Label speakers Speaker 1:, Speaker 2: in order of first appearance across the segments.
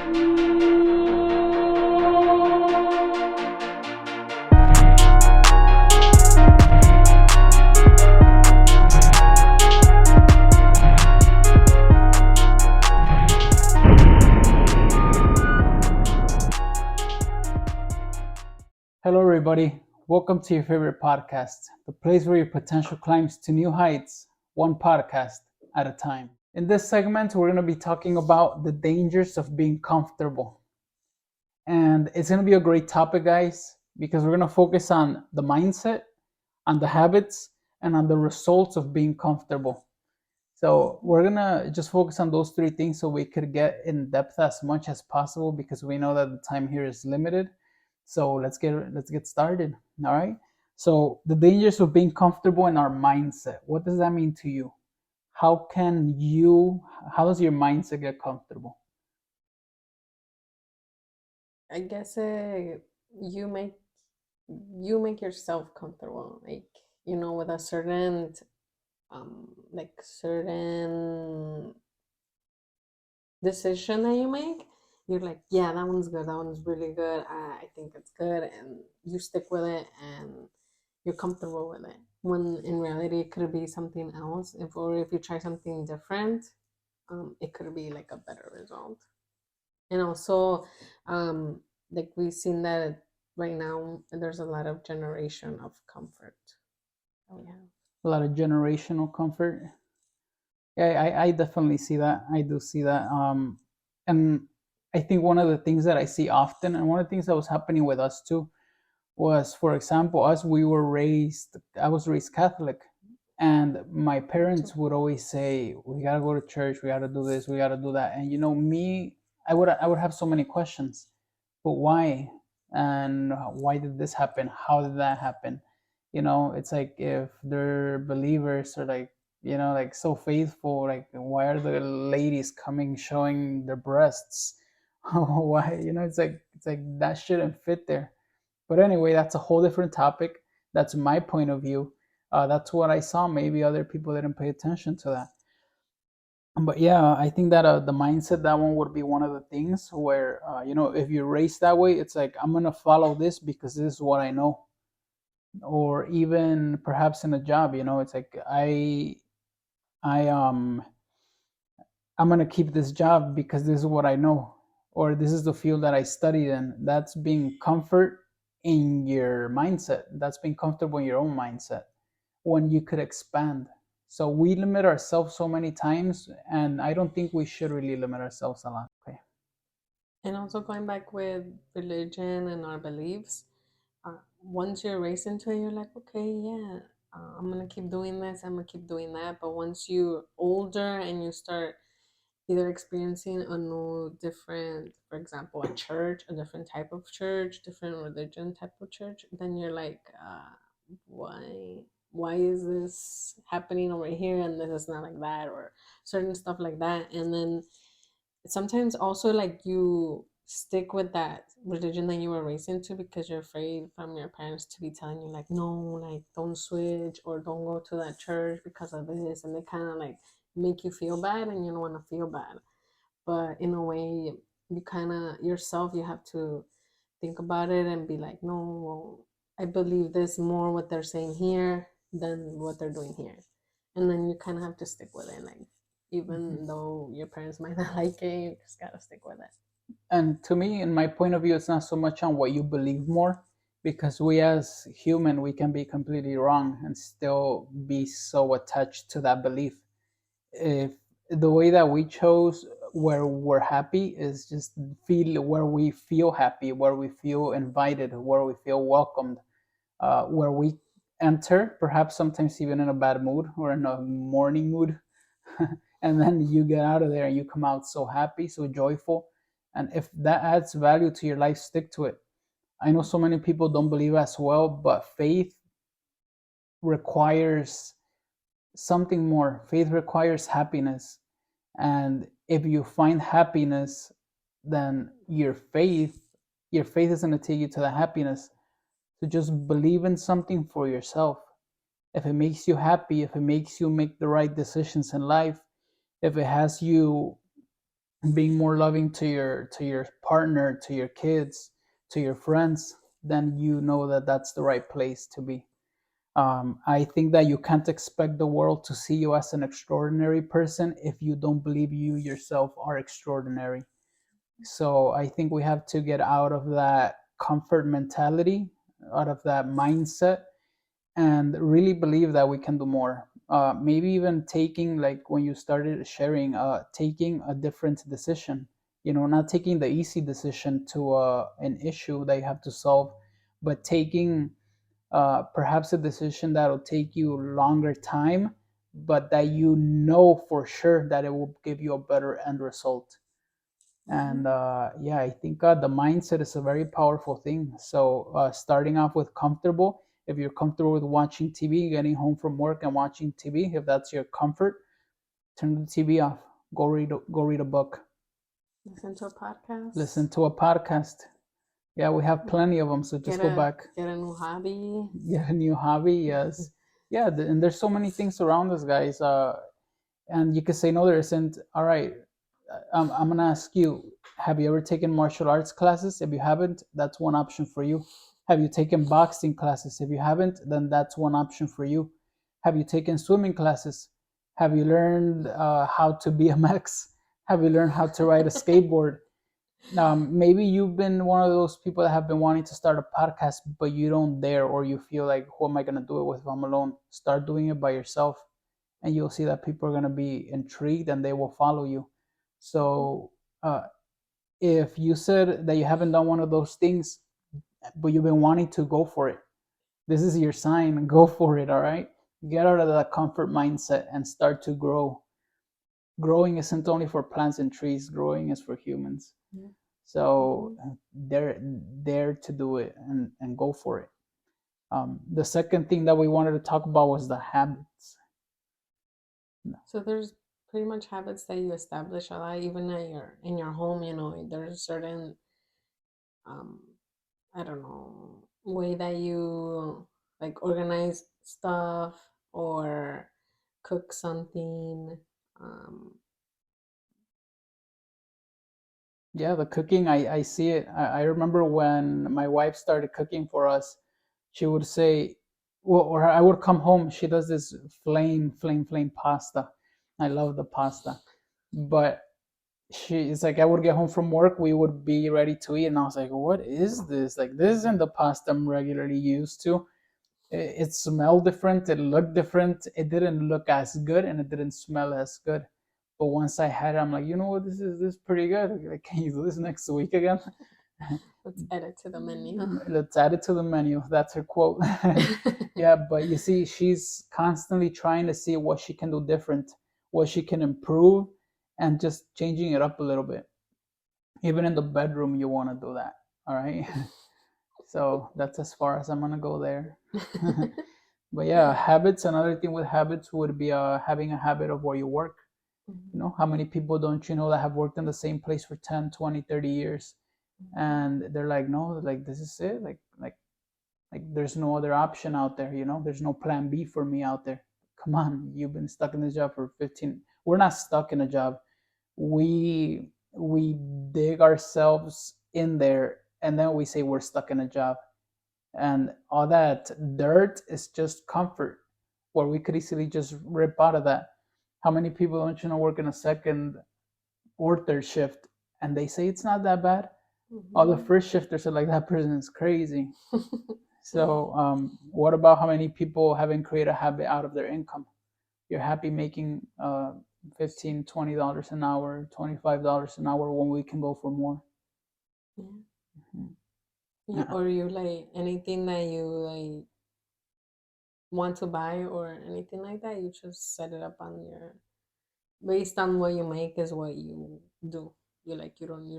Speaker 1: Hello, everybody. Welcome to your favorite podcast, the place where your potential climbs to new heights, one podcast at a time. In this segment, we're going to be talking about the dangers of being comfortable. And it's going to be a great topic, guys, because we're going to focus on the mindset, on the habits, and on the results of being comfortable. So we're going to just focus on those three things so we could get in depth as much as possible because we know that the time here is limited. So let's get started. All right. So the dangers of being comfortable in our mindset. What does that mean to you? How does your mindset get comfortable?
Speaker 2: I guess you make you make yourself comfortable, like with a certain decision that you make. You're like, yeah, that one's good. That one's really good. I think it's good, and you stick with it, and you're comfortable with it. When in reality, it could be something else. If you try something different, it could be like a better result. And also, like we've seen that right now, there's a lot of generation of comfort that we have.
Speaker 1: A lot of generational comfort. Yeah, I definitely see that. I do see that. And I think one of the things that I see often, and one of the things that was happening with us too, was, for example, I was raised Catholic, and my parents would always say, "We gotta go to church. We gotta do this. We gotta do that." And me, I would have so many questions, but why? And why did this happen? How did that happen? It's like if they're believers or like like so faithful, like why are the ladies coming showing their breasts? Why? It's like that shouldn't fit there. But anyway, that's a whole different topic. That's my point of view. That's what I saw. Maybe other people didn't pay attention to that. But yeah, I think that the mindset, that one would be one of the things where, if you're raised that way, it's like, I'm going to follow this because this is what I know. Or even perhaps in a job, it's like, I, I'm going to keep this job because this is what I know, or this is the field that I studied in. That's being comfort in your mindset. That's being comfortable in your own mindset when you could expand. So we limit ourselves so many times, and I don't think we should really limit ourselves a lot. Okay.
Speaker 2: And also going back with religion and our beliefs, once you're raised into it, you're like, okay, yeah, I'm gonna keep doing this. I'm gonna keep doing that. But once you're older and you start either experiencing a new different, for example, a church, a different type of church, different religion type of church, then you're like, why is this happening over here and this is not like that, or certain stuff like that. And then sometimes also like you stick with that religion that you were raised into because you're afraid from your parents to be telling you like, no, like don't switch or don't go to that church because of this, and they kind of like make you feel bad, and you don't want to feel bad. But in a way, you kind of yourself, you have to think about it and be like, no, well, I believe this more what they're saying here than what they're doing here. And then you kind of have to stick with it, like even though your parents might not like it, you just gotta stick with it.
Speaker 1: And to me, in my point of view, it's not so much on what you believe more, because we as human, we can be completely wrong and still be so attached to that belief. If the way that we chose where we're happy is just feel where we feel happy, where we feel invited, where we feel welcomed, where we enter, perhaps sometimes even in a bad mood or in a morning mood, and then you get out of there and you come out so happy, so joyful. And if that adds value to your life, stick to it. I know so many people don't believe as well, but faith requires something more. Faith requires happiness. And if you find happiness, then your faith is going to take you to the happiness. So just believe in something for yourself. If it makes you happy, if it makes you make the right decisions in life, if it has you being more loving to your partner, to your kids, to your friends, then you know that that's the right place to be. I think that you can't expect the world to see you as an extraordinary person if you don't believe you yourself are extraordinary. So I think we have to get out of that comfort mentality, out of that mindset, and really believe that we can do more. Maybe even taking, like when you started sharing, taking a different decision. You know, not taking the easy decision to an issue that you have to solve, but taking perhaps a decision that'll take you longer time, but that you know for sure that it will give you a better end result.
Speaker 2: Mhm.
Speaker 1: And yeah, I think the mindset is a very powerful thing. So starting off with comfortable, if you're comfortable with watching TV, getting home from work and watching TV, if that's your comfort, turn the TV off, go read a book,
Speaker 2: Listen to a podcast.
Speaker 1: listen to a podcast. Yeah, we have plenty of them, so just go back.
Speaker 2: Get a new hobby.
Speaker 1: Get a new hobby. Yes. Yeah, and there's so many things around us, guys. And you could say no, there isn't. All right, I'm gonna ask you: have you ever taken martial arts classes? If you haven't, that's one option for you. Have you taken boxing classes? If you haven't, then that's one option for you. Have you taken swimming classes? Have you learned how to BMX? Have you learned how to ride a skateboard? Maybe you've been one of those people that have been wanting to start a podcast, but you don't dare, or you feel like, who am I gonna do it with if I'm alone? Start doing it by yourself, and you'll see that people are going to be intrigued and they will follow you. So, uh, if you said that you haven't done one of those things, but you've been wanting to go for it, this is your sign. Go for it, all right? Get out of that comfort mindset and start to grow. Growing isn't only for plants and trees, growing is for humans.
Speaker 2: Yeah.
Speaker 1: So,
Speaker 2: Mhm.
Speaker 1: dare to do it and go for it. The second thing that we wanted to talk about was the habits.
Speaker 2: So there's pretty much habits that you establish a lot, even at your in your home. You know, there's certain um, I don't know, way that you like organize stuff or cook something. Um,
Speaker 1: Yeah, the cooking, I see it. I remember when my wife started cooking for us, she would say, well, or I would come home. She does this flame pasta. I love the pasta. But it's like I would get home from work, we would be ready to eat, and I was like, what is this? Like, this isn't the pasta I'm regularly used to. It smelled different, it looked different, it didn't look as good, and it didn't smell as good. But once I had it, I'm like, you know what, this is pretty good. Like, can you do this next week again?
Speaker 2: let's add it to the menu.
Speaker 1: Let's add it to the menu. That's her quote. Yeah, but you see, she's constantly trying to see what she can do different, what she can improve, and just changing it up a little bit. Even in the bedroom, you want to do that. All right. So that's as far as I'm gonna go there. But yeah, habits. Another thing with habits would be having a habit of where you work. You
Speaker 2: Mhm,
Speaker 1: know, how many people don't you know that have worked in the same place for 10, 20, 30 years,
Speaker 2: mhm.
Speaker 1: and they're like, no, like this is it. Like there's no other option out there. You know, there's no plan B for me out there. Come on, you've been stuck in this job for 15. We're not stuck in a job. We dig ourselves in there, and then we say we're stuck in a job, and all that dirt is just comfort, where we could easily just rip out of that. How many people don't you know work in a second or third shift, and they say it's not that bad? All the
Speaker 2: Mhm.
Speaker 1: first shifters are like, that person is crazy. So what about how many people haven't created a habit out of their income? You're happy making 15 $20 an hour, $25 an hour, when we can go for more.
Speaker 2: Yeah.
Speaker 1: Mhm.
Speaker 2: Or you like anything that you like want to buy or anything like that, you just set it up on your based on what you make is what you do. You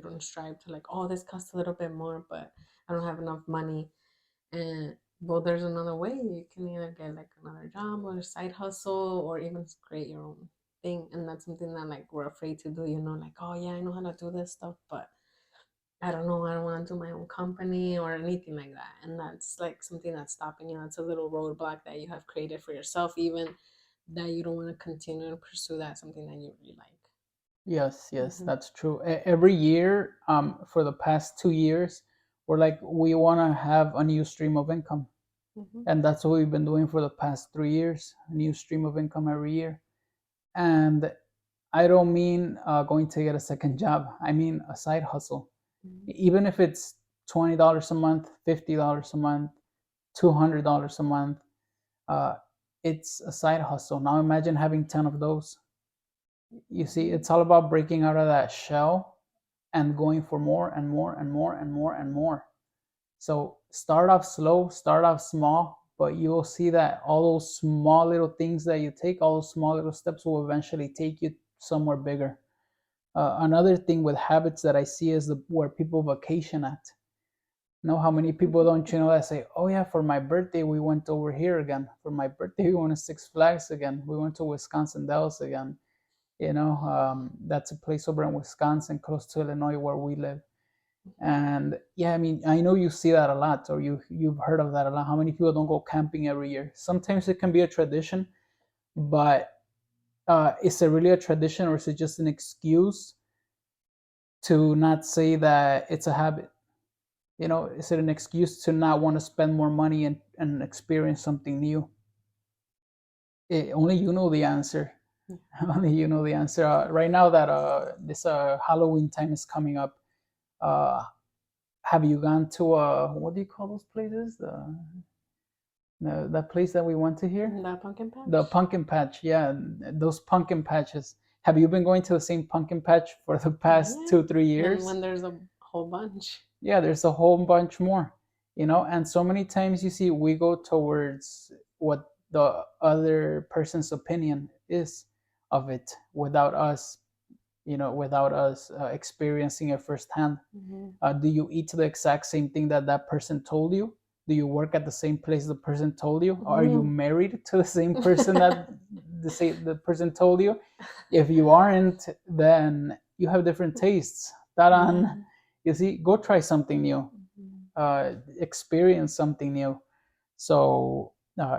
Speaker 2: don't strive to like, oh, this costs a little bit more, but I don't have enough money. And well, there's another way. You can either get like another job or a side hustle or even create your own thing. And that's something that like we're afraid to do, you know, like, oh yeah, I know how to do this stuff, but I don't know, I don't want to do my own company or anything like that. And that's like something that's stopping you. That's a little roadblock that you have created for yourself, even that you don't want to continue to pursue that something that you really like.
Speaker 1: Yes, yes,
Speaker 2: Hmm.
Speaker 1: that's true. Every year, for the past 2 years, we're like, we want to have a new stream of income.
Speaker 2: Hmm.
Speaker 1: And that's what we've been doing for the past 3 years, a new stream of income every year. And I don't mean going to get a second job, I mean a side hustle. Even if it's $20 a month, $50 a month, $200 a month, uh, it's a side hustle. Now imagine having 10 of those. You see, it's all about breaking out of that shell and going for more and more and more and more and more. So start off slow, start off small, but you'll see that all those small little things that you take, all those small little steps will eventually take you somewhere bigger. Another thing with habits that I see is where people vacation at. Know how many people don't you know that say, "Oh yeah, for my birthday we went over here again. For my birthday we went to Six Flags again. We went to Wisconsin Dells again." That's a place over in Wisconsin, close to Illinois, where we live. And yeah, I mean, I know you see that a lot, or you've heard of that a lot. How many people don't go camping every year? Sometimes it can be a tradition, but is it really a tradition, or is it just an excuse to not say that it's a habit? Is it an excuse to not want to spend more money and experience something new? Only you know the answer. Only you know the answer. Right now that this Halloween time is coming up, uh, have you gone to what do you call those places? That place that we went to here,
Speaker 2: That pumpkin
Speaker 1: the
Speaker 2: patch.
Speaker 1: pumpkin patch. Yeah, those pumpkin patches. Have you been going to the same pumpkin patch for the past
Speaker 2: Yeah.
Speaker 1: 2 3 years?
Speaker 2: And when there's a whole bunch.
Speaker 1: Yeah, there's a whole bunch more. And so many times you see we go towards what the other person's opinion is of it without us experiencing it firsthand.
Speaker 2: Hmm.
Speaker 1: Do you eat the exact same thing that that person told you? Do you work at the same place the person told you? Are you
Speaker 2: Hmm.
Speaker 1: married to the same person that the person told you? If you aren't, then you have different tastes.
Speaker 2: Yeah.
Speaker 1: Taran, you see, go try something new,
Speaker 2: Mhm.
Speaker 1: experience something new. So uh,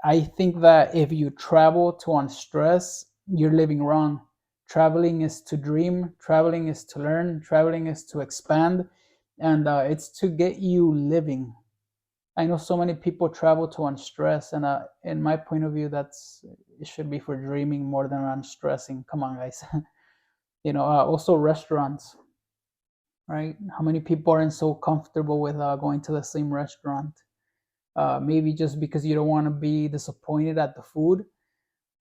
Speaker 1: I think that if you travel to unstress, you're living wrong. Traveling is to dream, traveling is to learn, traveling is to expand, and it's to get you living. I know so many people travel to unstress, and in my point of view, it should be for dreaming more than unstressing. Come on, guys. Also restaurants, right? How many people aren't so comfortable with going to the same restaurant? Maybe just because you don't want to be disappointed at the food.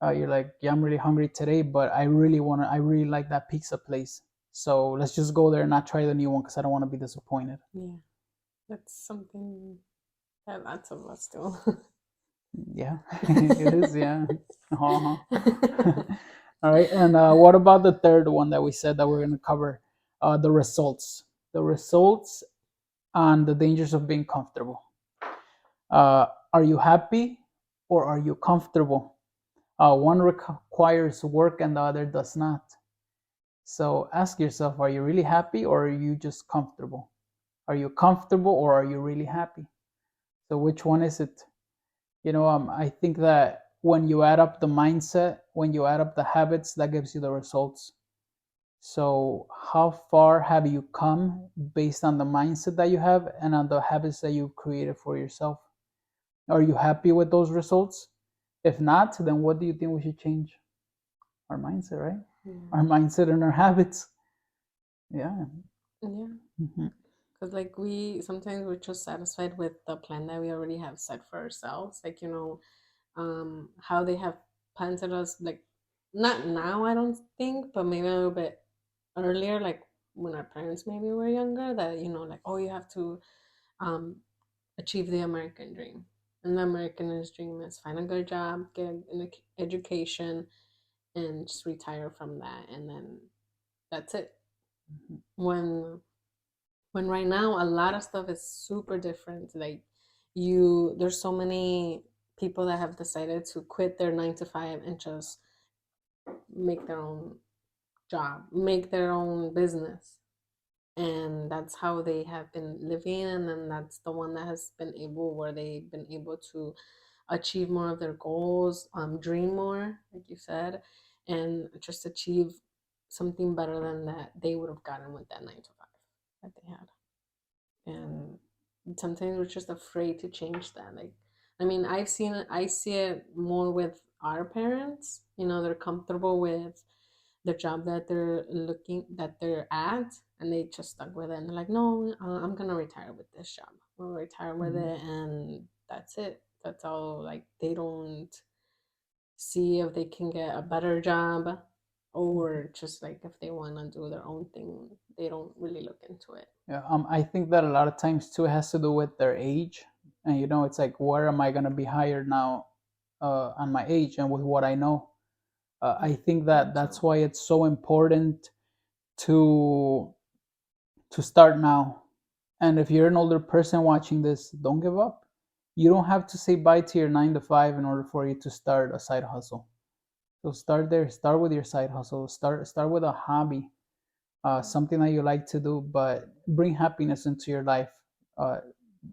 Speaker 1: You're like, yeah, I'm really hungry today, but I really like that pizza place. So let's just go there and not try the new one because I don't want to be disappointed.
Speaker 2: Yeah. That's something that lots of us do.
Speaker 1: Yeah, it is. Yeah. Uh-huh. All right. And what about the third one that we said that we're going to cover? The results. The results and the dangers of being comfortable. Are you happy or are you comfortable? One requires work and the other does not. So ask yourself, are you really happy or are you just comfortable? Are you comfortable or are you really happy? So which one is it? I think that when you add up the mindset, when you add up the habits, that gives you the results. So how far have you come based on the mindset that you have and on the habits that you created for yourself? Are you happy with those results? If not, then what do you think we should change? Our mindset, right?
Speaker 2: Yeah.
Speaker 1: Our mindset and our habits. Yeah.
Speaker 2: Yeah.
Speaker 1: Hmm.
Speaker 2: Because, like, we sometimes we're just satisfied with the plan that we already have set for ourselves. Like, how they have planted us, like, not now, I don't think, but maybe a little bit earlier, like when our parents maybe were younger, that, like, oh, you have to um, achieve the American dream. And the American dream is find a good job, get an education, and just retire from that. And then that's it. When when right now a lot of stuff is super different. Like, there's so many people that have decided to quit their 9 to 5 and just make their own job, make their own business. And that's how they have been living, and then that's the one that has been able where they've been able to achieve more of their goals, dream more, like you said, and just achieve something better than that they would have gotten with that 9 to 5 that they had. And sometimes we're just afraid to change that. Like, I mean, I see it more with our parents. You know, they're comfortable with the job that they're at, and they just stuck with it. And they're like, no, I'm gonna retire with this job. I'm gonna retire with
Speaker 1: Mhm.
Speaker 2: it, and that's it. That's all. Like, they don't see if they can get a better job,
Speaker 1: Mhm.
Speaker 2: or just like if they want to do their own thing, they don't really look into it.
Speaker 1: Yeah, I think that a lot of times too it has to do with their age, and it's like where am I gonna be hired now, on my age and with what I know. I think that
Speaker 2: That
Speaker 1: that's
Speaker 2: too.
Speaker 1: why it's so important to start now. And if you're an older person watching this, don't give up. You don't have to say bye to your 9 to 5 in order for you to start a side hustle. So start there. Start with your side hustle. Start with a hobby, something that you like to do, but bring happiness into your life, uh,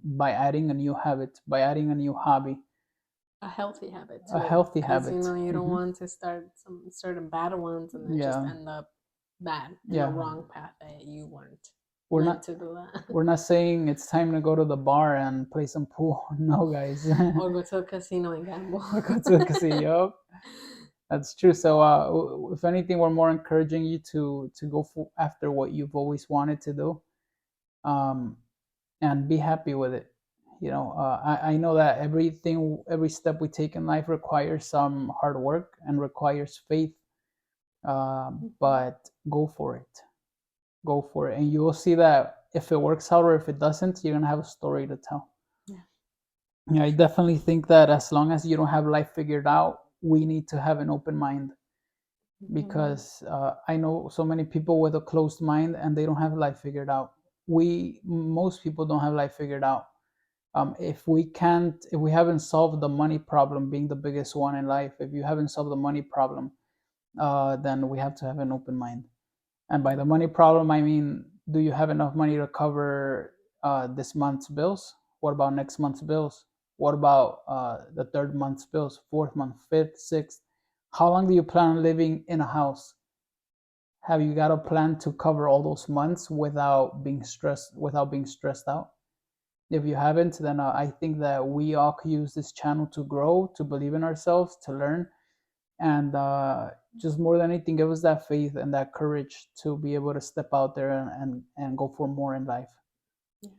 Speaker 1: by adding a new habit, by adding a new hobby,
Speaker 2: A healthy habit
Speaker 1: a
Speaker 2: too,
Speaker 1: healthy
Speaker 2: because
Speaker 1: habit.
Speaker 2: you don't
Speaker 1: Hmm.
Speaker 2: want to start some certain bad ones and then just
Speaker 1: Yeah,
Speaker 2: end up bad in a
Speaker 1: yeah.
Speaker 2: wrong path that you weren't
Speaker 1: We're
Speaker 2: meant
Speaker 1: not
Speaker 2: to do that.
Speaker 1: we're not saying it's time to go to the bar and play some pool. No, guys.
Speaker 2: Or go to a casino and gamble.
Speaker 1: Go to the casino. That's true. So, if anything, we're more encouraging you to go after what you've always wanted to do, um, and be happy with it. I know that every step we take in life requires some hard work and requires faith.
Speaker 2: Mhm.
Speaker 1: But go for it. Go for it, and you will see that if it works out or if it doesn't, you're gonna have a story to tell.
Speaker 2: Yeah.
Speaker 1: Yeah, I definitely think that as long as you don't have life figured out, we need to have an open mind,
Speaker 2: Mhm.
Speaker 1: because I know so many people with a closed mind and they don't have life figured out. Most people don't have life figured out. If we haven't solved the money problem being the biggest one in life, if you haven't solved the money problem, then we have to have an open mind. And by the money problem, I mean, do you have enough money to cover this month's bills? What about next month's bills? What about the third month's bills, fourth month, fifth, sixth? How long do you plan on living in a house? Have you got a plan to cover all those months without being stressed out? If you haven't, then I think that we all could use this channel to grow, to believe in ourselves, to learn, and just more than anything, give us that faith and that courage to be able to step out there and go for more in life.
Speaker 2: Yeah.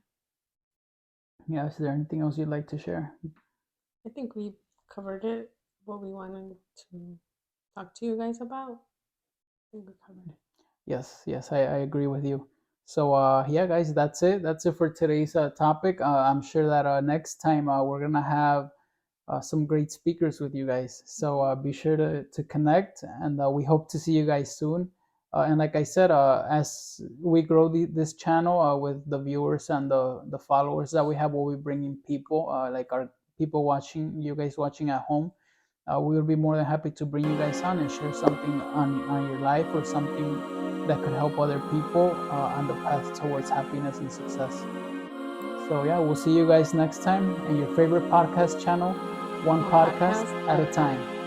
Speaker 1: Yeah, is there anything else you'd like to share?
Speaker 2: I think we covered it, what we wanted to talk to you guys about. I think we covered it.
Speaker 1: Yes, yes, I agree with you. So yeah, guys, that's it for today's topic. I'm sure that next time we're gonna have some great speakers with you guys. So be sure to connect, and we hope to see you guys soon. And like I said, as we grow this channel with the viewers and the followers that we have, we'll be bringing people like our people watching, you guys watching at home. We will be more than happy to bring you guys on and share something on your life or something that could help other people on the path towards happiness and success. So, yeah, we'll see you guys next time in your favorite podcast channel, one
Speaker 2: One
Speaker 1: podcast
Speaker 2: podcast
Speaker 1: at
Speaker 2: at
Speaker 1: a
Speaker 2: a time.
Speaker 1: time.